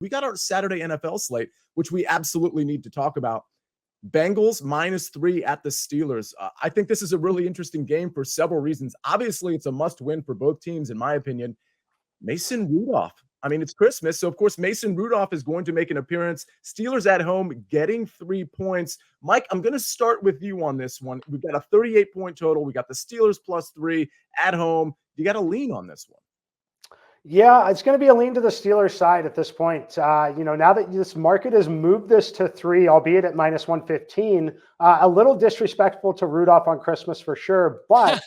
we got our Saturday NFL slate, which we absolutely need to talk about. Bengals -3 at the Steelers. I think this is a really interesting game for several reasons. Obviously, it's a must-win for both teams, in my opinion. Mason Rudolph. I mean, it's Christmas, so of course Mason Rudolph is going to make an appearance. Steelers at home getting 3 points. Mike, I'm going to start with you on this one. We've got a 38-point total. We got the Steelers +3 at home. You got to lean on this one. Yeah, it's going to be a lean to the Steelers side at this point. Now that this market has moved this to 3, albeit at -115, a little disrespectful to Rudolph on Christmas for sure. But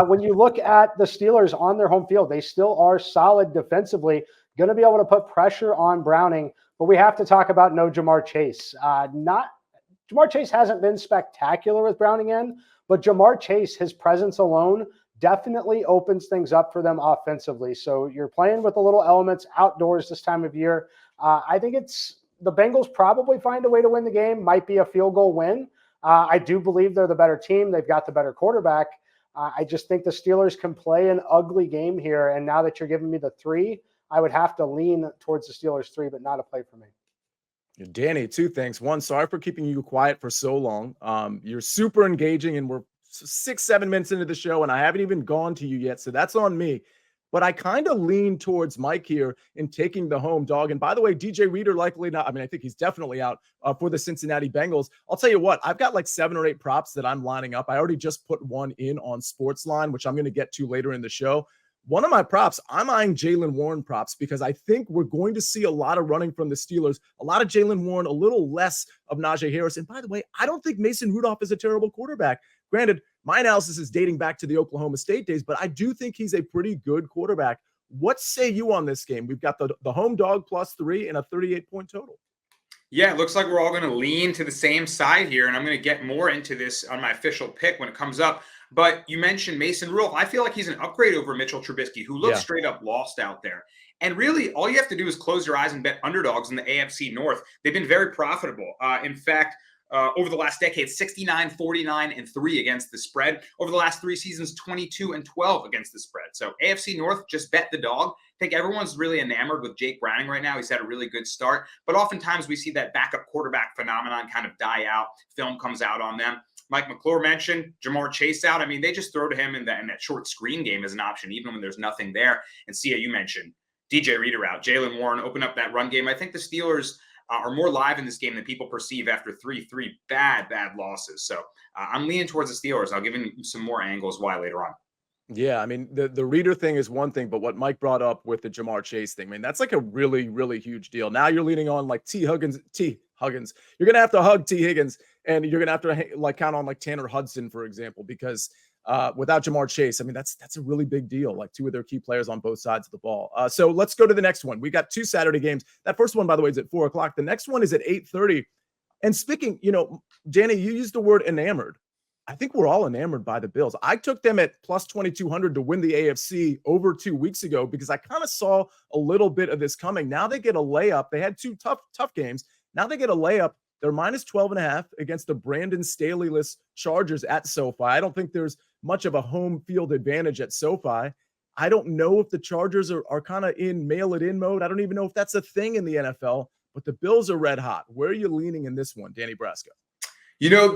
when you look at the Steelers on their home field, they still are solid defensively, going to be able to put pressure on Browning. But we have to talk about no Jamar Chase. Jamar Chase hasn't been spectacular with Browning in, but Jamar Chase, his presence alone, definitely opens things up for them offensively. So you're playing with a little elements outdoors this time of year. I think the Bengals probably find a way to win the game. Might be a field goal win. I do believe they're the better team. They've got the better quarterback. I just think the Steelers can play an ugly game here. And now that you're giving me the 3, I would have to lean towards the Steelers 3, but not a play for me. Danny, 2 things. One, sorry for keeping you quiet for so long. You're super engaging, and we're 6-7 minutes into the show, and I haven't even gone to you yet, so that's on me. But I kind of lean towards Mike here in taking the home dog. And by the way, DJ Reader likely not. I mean, I think he's definitely out for the Cincinnati Bengals. I'll tell you what, I've got like 7 or 8 props that I'm lining up. I already just put one in on SportsLine, which I'm going to get to later in the show. One of my props, I'm eyeing Jaylen Warren props because I think we're going to see a lot of running from the Steelers, a lot of Jaylen Warren, a little less of Najee Harris. And by the way, I don't think Mason Rudolph is a terrible quarterback. Granted, my analysis is dating back to the Oklahoma State days, but I do think he's a pretty good quarterback. What say you on this game? We've got the home dog +3 and a 38-point total. Yeah, it looks like we're all going to lean to the same side here, and I'm going to get more into this on my official pick when it comes up. But you mentioned Mason Rudolph. I feel like he's an upgrade over Mitchell Trubisky, who looks straight up lost out there. And really, all you have to do is close your eyes and bet underdogs in the AFC North. They've been very profitable. In fact, over the last decade, 69, 49, and 3 against the spread. Over the last 3 seasons, 22 and 12 against the spread. So AFC North, just bet the dog. I think everyone's really enamored with Jake Browning right now. He's had a really good start. But oftentimes we see that backup quarterback phenomenon kind of die out. Film comes out on them. Mike McClure mentioned Jamar Chase out. I mean, they just throw to him in that short screen game as an option, even when there's nothing there. And Sia, you mentioned DJ Reader out. Jaylen Warren open up that run game. I think the Steelers are more live in this game than people perceive after three bad losses. So I'm leaning towards the Steelers. I'll give you some more angles why later on. Yeah, I mean, the Reader thing is one thing, but what Mike brought up with the Jamar Chase thing, man, that's like a really, really huge deal. Now you're leaning on like T. Huggins. You're going to have to hug T. Higgins, and you're going to have to like count on like Tanner Hudson, for example, because without Jamar Chase, I mean, that's a really big deal. Like 2 of their key players on both sides of the ball. So let's go to the next one. We got 2 Saturday games. That first one, by the way, is at 4:00. The next one is at 8:30. And speaking, Danny, you used the word enamored. I think we're all enamored by the Bills. I took them at plus 2,200 to win the AFC over 2 weeks ago because I kind of saw a little bit of this coming. Now they get a layup. They had 2 tough games. Now they get a layup. They're minus 12.5 against the Brandon Staley-less Chargers at SoFi. I don't think there's much of a home field advantage at SoFi. I don't know if the Chargers are kind of in mail-it-in mode. I don't even know if that's a thing in the NFL, but the Bills are red hot. Where are you leaning in this one, Danny Brasco?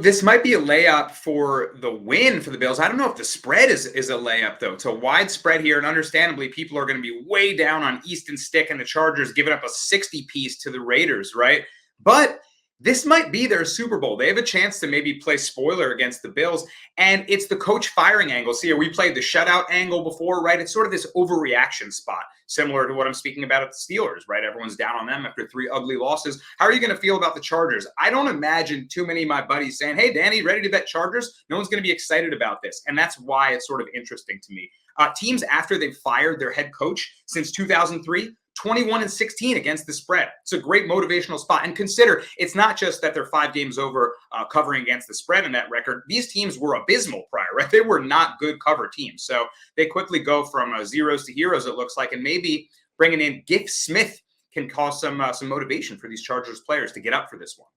This might be a layup for the win for the Bills. I don't know if the spread is a layup, though. It's a wide spread here, and understandably, people are going to be way down on Easton Stick and the Chargers giving up a 60-piece to the Raiders, right? But this might be their Super Bowl. They have a chance to maybe play spoiler against the Bills, and it's the coach firing angle. See, we played the shutout angle before, right? It's sort of this overreaction spot, similar to what I'm speaking about at the Steelers, right? Everyone's down on them after 3 ugly losses. How are you going to feel about the Chargers? I don't imagine too many of my buddies saying, hey, Danny, ready to bet Chargers? No one's going to be excited about this, and that's why it's sort of interesting to me. Teams, after they've fired their head coach since 2003, 21-16 against the spread. It's a great motivational spot. And consider, it's not just that they're 5 games over covering against the spread in that record. These teams were abysmal prior, right? They were not good cover teams. So they quickly go from zeros to heroes, it looks like. And maybe bringing in Giff Smith can cause some motivation for these Chargers players to get up for this one.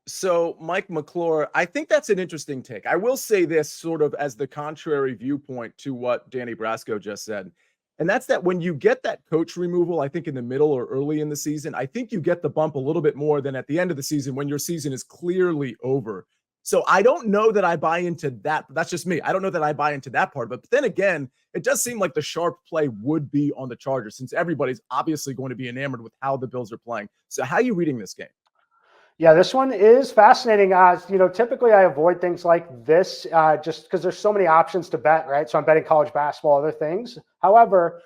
So, Mike McClure, I think that's an interesting take. I will say this sort of as the contrary viewpoint to what Danny Brasco just said. And that's that when you get that coach removal, I think in the middle or early in the season, I think you get the bump a little bit more than at the end of the season when your season is clearly over. So I don't know that I buy into that. That's just me. I don't know that I buy into that part. But then again, it does seem like the sharp play would be on the Chargers since everybody's obviously going to be enamored with how the Bills are playing. So how are you reading this game? Yeah, this one is fascinating. Typically I avoid things like this just because there's so many options to bet, right? So I'm betting college basketball, other things. However,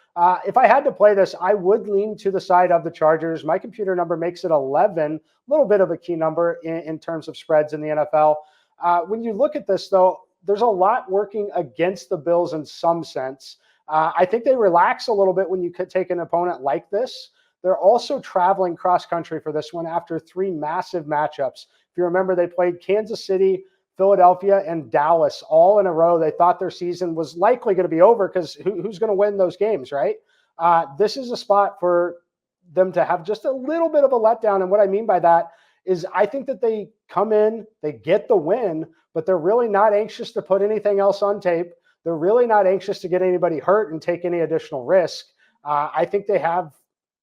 if I had to play this, I would lean to the side of the Chargers. My computer number makes it 11, a little bit of a key number in terms of spreads in the NFL. When you look at this, though, there's a lot working against the Bills in some sense. I think they relax a little bit when you could take an opponent like this. They're also traveling cross country for this one after 3 massive matchups. If you remember, they played Kansas City, Philadelphia, and Dallas all in a row. They thought their season was likely going to be over because who's going to win those games, right? This is a spot for them to have just a little bit of a letdown. And what I mean by that is I think that they come in, they get the win, but they're really not anxious to put anything else on tape. They're really not anxious to get anybody hurt and take any additional risk. I think they have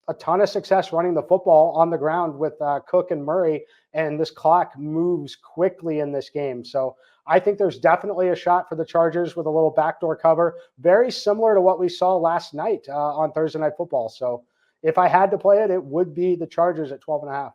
a ton of success running the football on the ground with Cook and Murray, and this clock moves quickly in this game. So I think there's definitely a shot for the Chargers with a little backdoor cover, very similar to what we saw last night on Thursday Night Football. So if I had to play it, it would be the Chargers at 12.5.